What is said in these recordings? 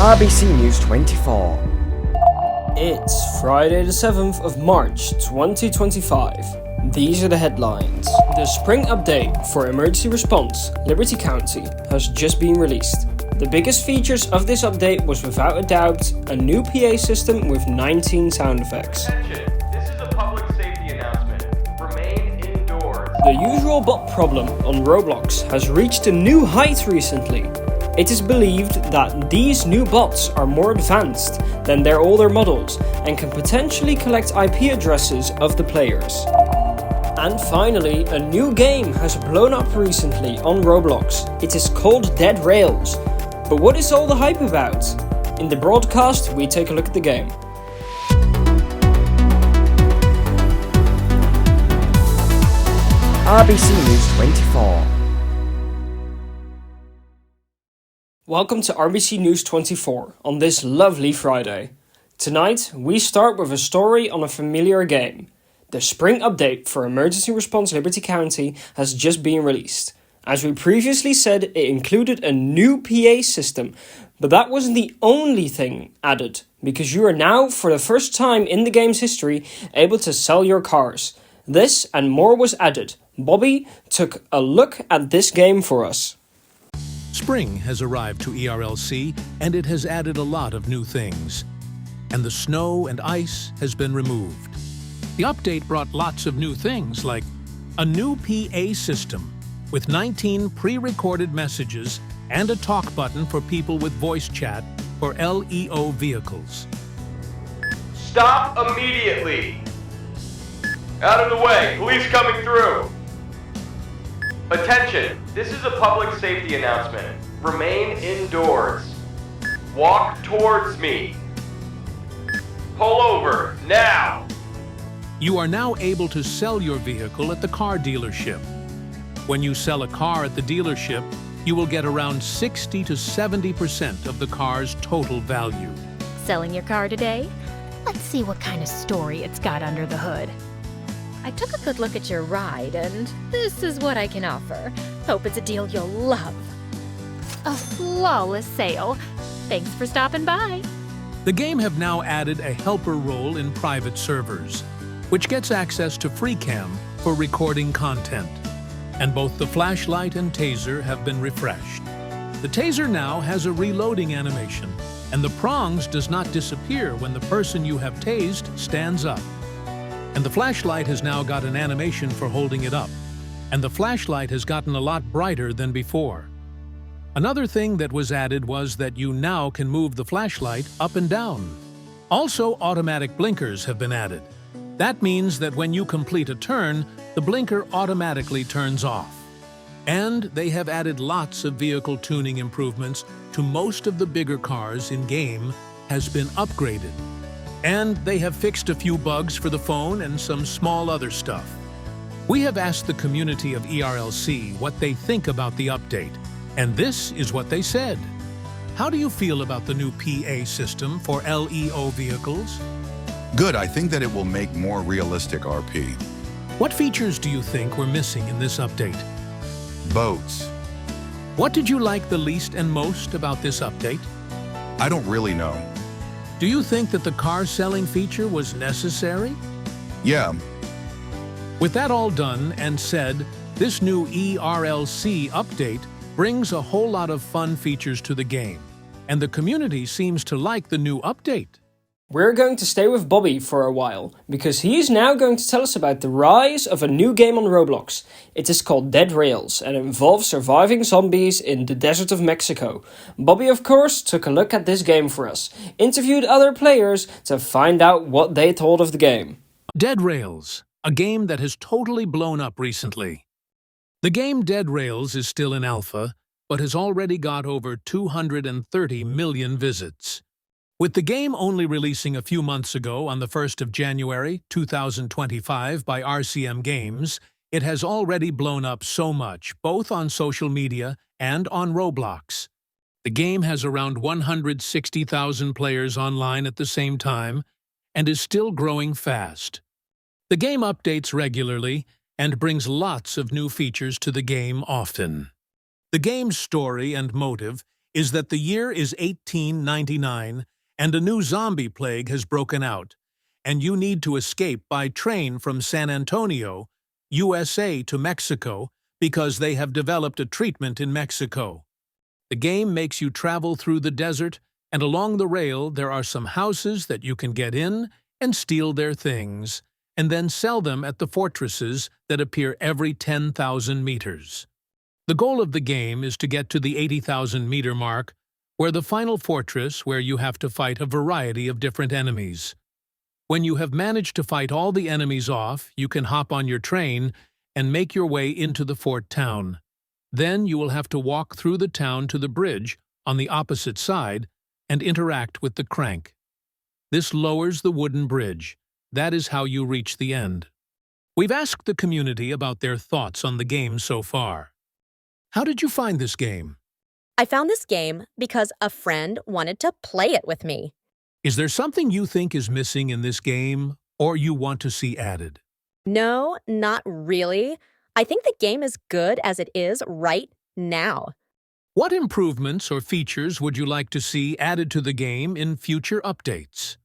RBC News 24. It's Friday the 7th of March 2025. These are the headlines. The spring update for emergency response, Liberty County, has just been released. The biggest features of this update was without a doubt a new PA system with 19 sound effects. Attention, this is a public safety announcement. Remain indoors. The usual bot problem on Roblox has reached a new height recently. It is believed that these new bots are more advanced than their older models and can potentially collect IP addresses of the players. And finally, a new game has blown up recently on Roblox. It is called Dead Rails. But what is all the hype about? In the broadcast, we take a look at the game. RBC News 24. Welcome to RBC News 24 on this lovely Friday. Tonight, we start with a story on a familiar game. The spring update for Emergency Response Liberty County has just been released. As we previously said, it included a new PA system, but that wasn't the only thing added, because you are now, for the first time in the game's history, able to sell your cars. This and more was added. Bobby took a look at this game for us. Spring has arrived to ERLC, and it has added a lot of new things. And the snow and ice has been removed. The update brought lots of new things, like a new PA system with 19 pre-recorded messages and a talk button for people with voice chat for LEO vehicles. Stop immediately. Out of the way, police coming through. Attention, this is a public safety announcement. Remain indoors. Walk towards me. Pull over, now. You are now able to sell your vehicle at the car dealership. When you sell a car at the dealership, you will get around 60 to 70% of the car's total value. Selling your car today? Let's see what kind of story it's got under the hood. I took a good look at your ride, and this is what I can offer. Hope it's a deal you'll love. A flawless sale. Thanks for stopping by. The game have now added a helper role in private servers, which gets access to FreeCam for recording content. And both the flashlight and taser have been refreshed. The taser now has a reloading animation, and the prongs does not disappear when the person you have tased stands up. And the flashlight has now got an animation for holding it up. And the flashlight has gotten a lot brighter than before. Another thing that was added was that you now can move the flashlight up and down. Also, automatic blinkers have been added. That means that when you complete a turn, the blinker automatically turns off. And they have added lots of vehicle tuning improvements to most of the bigger cars in-game has been upgraded. And they have fixed a few bugs for the phone and some small other stuff. We have asked the community of ERLC what they think about the update, and this is what they said. How do you feel about the new PA system for LEO vehicles? Good, I think that it will make more realistic RP. What features do you think were missing in this update? Boats. What did you like the least and most about this update? I don't really know. Do you think that the car selling feature was necessary? Yeah, With that all done and said, this new ERLC update brings a whole lot of fun features to the game, and the community seems to like the new update. We're going to stay with Bobby for a while, because he is now going to tell us about the rise of a new game on Roblox. It is called Dead Rails, and it involves surviving zombies in the desert of Mexico. Bobby, of course, took a look at this game for us, interviewed other players to find out what they thought of the game. Dead Rails, a game that has totally blown up recently. The game Dead Rails is still in alpha, but has already got over 230 million visits. With the game only releasing a few months ago on the 1st of January 2025 by RCM Games, it has already blown up so much, both on social media and on Roblox. The game has around 160,000 players online at the same time and is still growing fast. The game updates regularly and brings lots of new features to the game often. The game's story and motive is that the year is 1899 and a new zombie plague has broken out, and you need to escape by train from San Antonio, USA to Mexico because they have developed a treatment in Mexico. The game makes you travel through the desert, and along the rail there are some houses that you can get in and steal their things, and then sell them at the fortresses that appear every 10,000 meters. The goal of the game is to get to the 80,000-meter mark, where the final fortress where you have to fight a variety of different enemies. When you have managed to fight all the enemies off, you can hop on your train and make your way into the fort town. Then you will have to walk through the town to the bridge on the opposite side and interact with the crank. This lowers the wooden bridge. That is how you reach the end. We've asked the community about their thoughts on the game so far. How did you find this game? I found this game because a friend wanted to play it with me. Is there something you think is missing in this game or you want to see added? No, not really. I think the game is good as it is right now. What improvements or features would you like to see added to the game in future updates?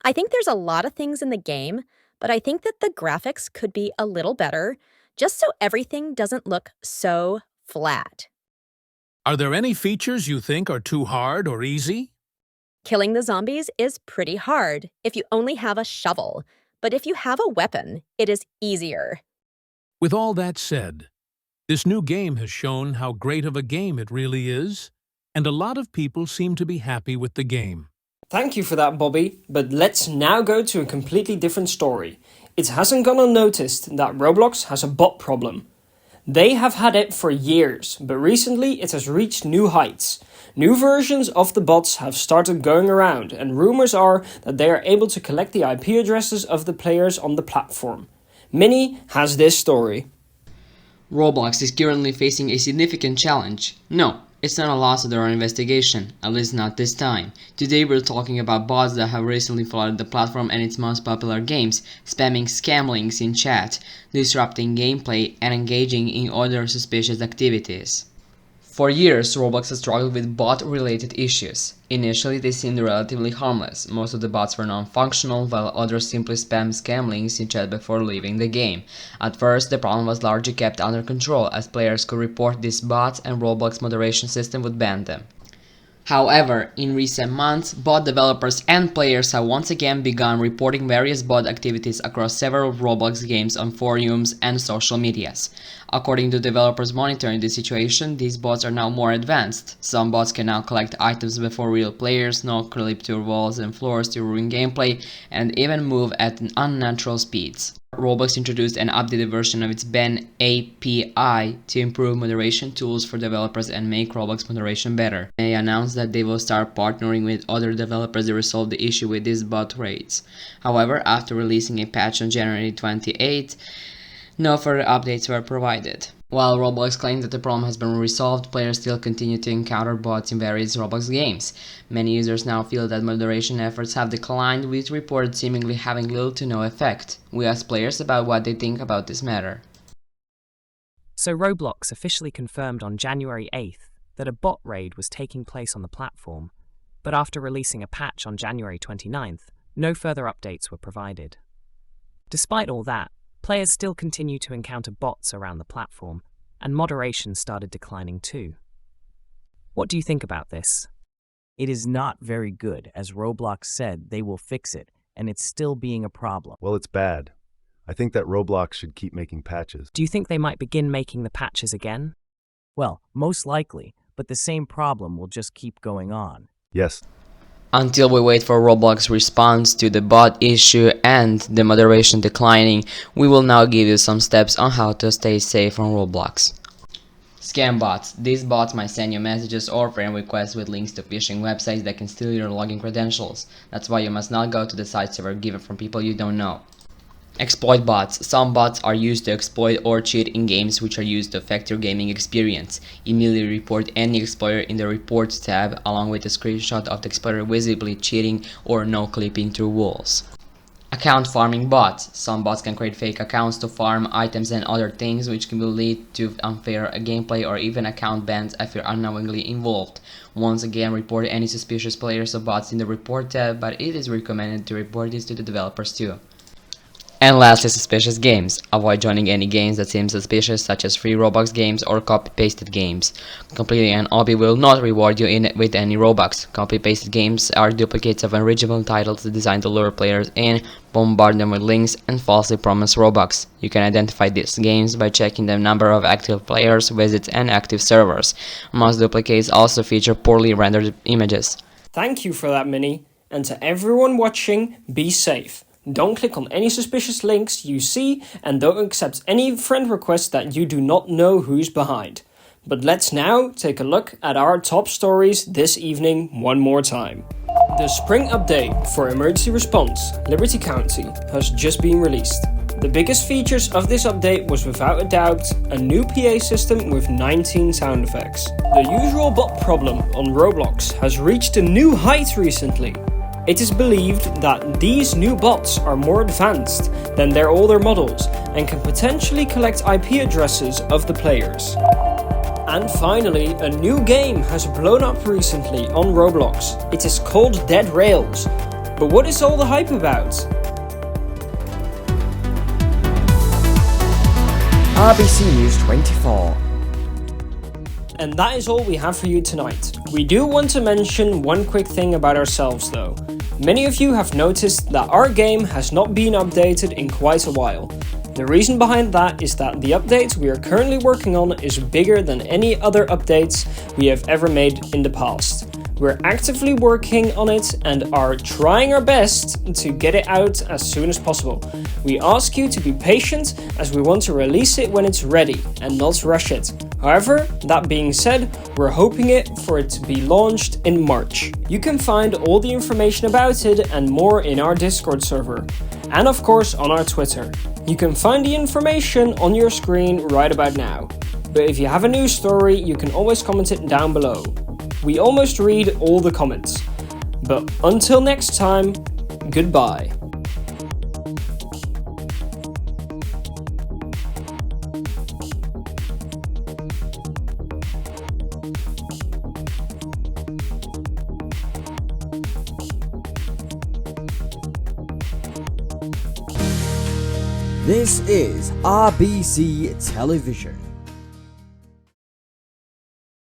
I think there's a lot of things in the game, but I think that the graphics could be a little better, just so everything doesn't look so flat. Are there any features you think are too hard or easy? Killing the zombies is pretty hard if you only have a shovel, but if you have a weapon, it is easier. With all that said, this new game has shown how great of a game it really is, and a lot of people seem to be happy with the game. Thank you for that, Bobby, but let's now go to a completely different story. It hasn't gone unnoticed that Roblox has a bot problem. They have had it for years, but recently it has reached new heights. New versions of the bots have started going around, and rumors are that they are able to collect the IP addresses of the players on the platform. Minnie has this story. Roblox is currently facing a significant challenge. No, it's not a lawsuit or an investigation, at least not this time. Today we're talking about bots that have recently flooded the platform and its most popular games, spamming scam links in chat, disrupting gameplay, and engaging in other suspicious activities. For years, Roblox has struggled with bot-related issues. Initially, they seemed relatively harmless. Most of the bots were non-functional, while others simply spammed scam links in chat before leaving the game. At first, the problem was largely kept under control, as players could report these bots and Roblox moderation system would ban them. However, in recent months, bot developers and players have once again begun reporting various bot activities across several Roblox games on forums and social medias. According to developers monitoring the situation, these bots are now more advanced. Some bots can now collect items before real players, knock, clip to walls and floors to ruin gameplay, and even move at unnatural speeds. Roblox introduced an updated version of its ban API to improve moderation tools for developers and make Roblox moderation better. They announced that they will start partnering with other developers to resolve the issue with these bot raids. However, after releasing a patch on January 28, no further updates were provided. While Roblox claims that the problem has been resolved, players still continue to encounter bots in various Roblox games. Many users now feel that moderation efforts have declined, with reports seemingly having little to no effect. We asked players about what they think about this matter. So Roblox officially confirmed on January 8th that a bot raid was taking place on the platform, but after releasing a patch on January 29th, no further updates were provided. Despite all that, players still continue to encounter bots around the platform, and moderation started declining too. What do you think about this? It is not very good, as Roblox said they will fix it, and it's still being a problem. Well, it's bad. I think that Roblox should keep making patches. Do you think they might begin making the patches again? Well, most likely, but the same problem will just keep going on. Yes. Until we wait for Roblox's response to the bot issue and the moderation declining, we will now give you some steps on how to stay safe on Roblox. Scam bots. These bots might send you messages or friend requests with links to phishing websites that can steal your login credentials. That's why you must not go to the sites that were given from people you don't know. Exploit bots. Some bots are used to exploit or cheat in games, which are used to affect your gaming experience. Immediately report any exploiter in the Reports tab, along with a screenshot of the exploiter visibly cheating or no-clipping through walls. Account farming bots. Some bots can create fake accounts to farm items and other things, which can lead to unfair gameplay or even account bans if you're unknowingly involved. Once again, report any suspicious players or bots in the report tab, but it is recommended to report this to the developers too. And lastly, suspicious games. Avoid joining any games that seem suspicious, such as free Roblox games or copy-pasted games. Completing an obby will not reward you with any Robux. Copy-pasted games are duplicates of original titles designed to lure players in, bombard them with links, and falsely promise Robux. You can identify these games by checking the number of active players, visits, and active servers. Most duplicates also feature poorly rendered images. Thank you for that, Minnie. And to everyone watching, be safe. Don't click on any suspicious links you see, and don't accept any friend requests that you do not know who's behind. But let's now take a look at our top stories this evening one more time. The spring update for emergency response, Liberty County, has just been released. The biggest features of this update was without a doubt a new PA system with 19 sound effects. The usual bot problem on Roblox has reached a new height recently. It is believed that these new bots are more advanced than their older models and can potentially collect IP addresses of the players. And finally, a new game has blown up recently on Roblox. It is called Dead Rails. But what is all the hype about? RBC News 24. And that is all we have for you tonight. We do want to mention one quick thing about ourselves though. Many of you have noticed that our game has not been updated in quite a while. The reason behind that is that the update we are currently working on is bigger than any other updates we have ever made in the past. We're actively working on it and are trying our best to get it out as soon as possible. We ask you to be patient as we want to release it when it's ready and not rush it. However, that being said, we're hoping for it to be launched in March. You can find all the information about it and more in our Discord server, and of course on our Twitter. You can find the information on your screen right about now. But if you have a news story, you can always comment it down below. We almost read all the comments. But until next time, goodbye. This is RBC Television.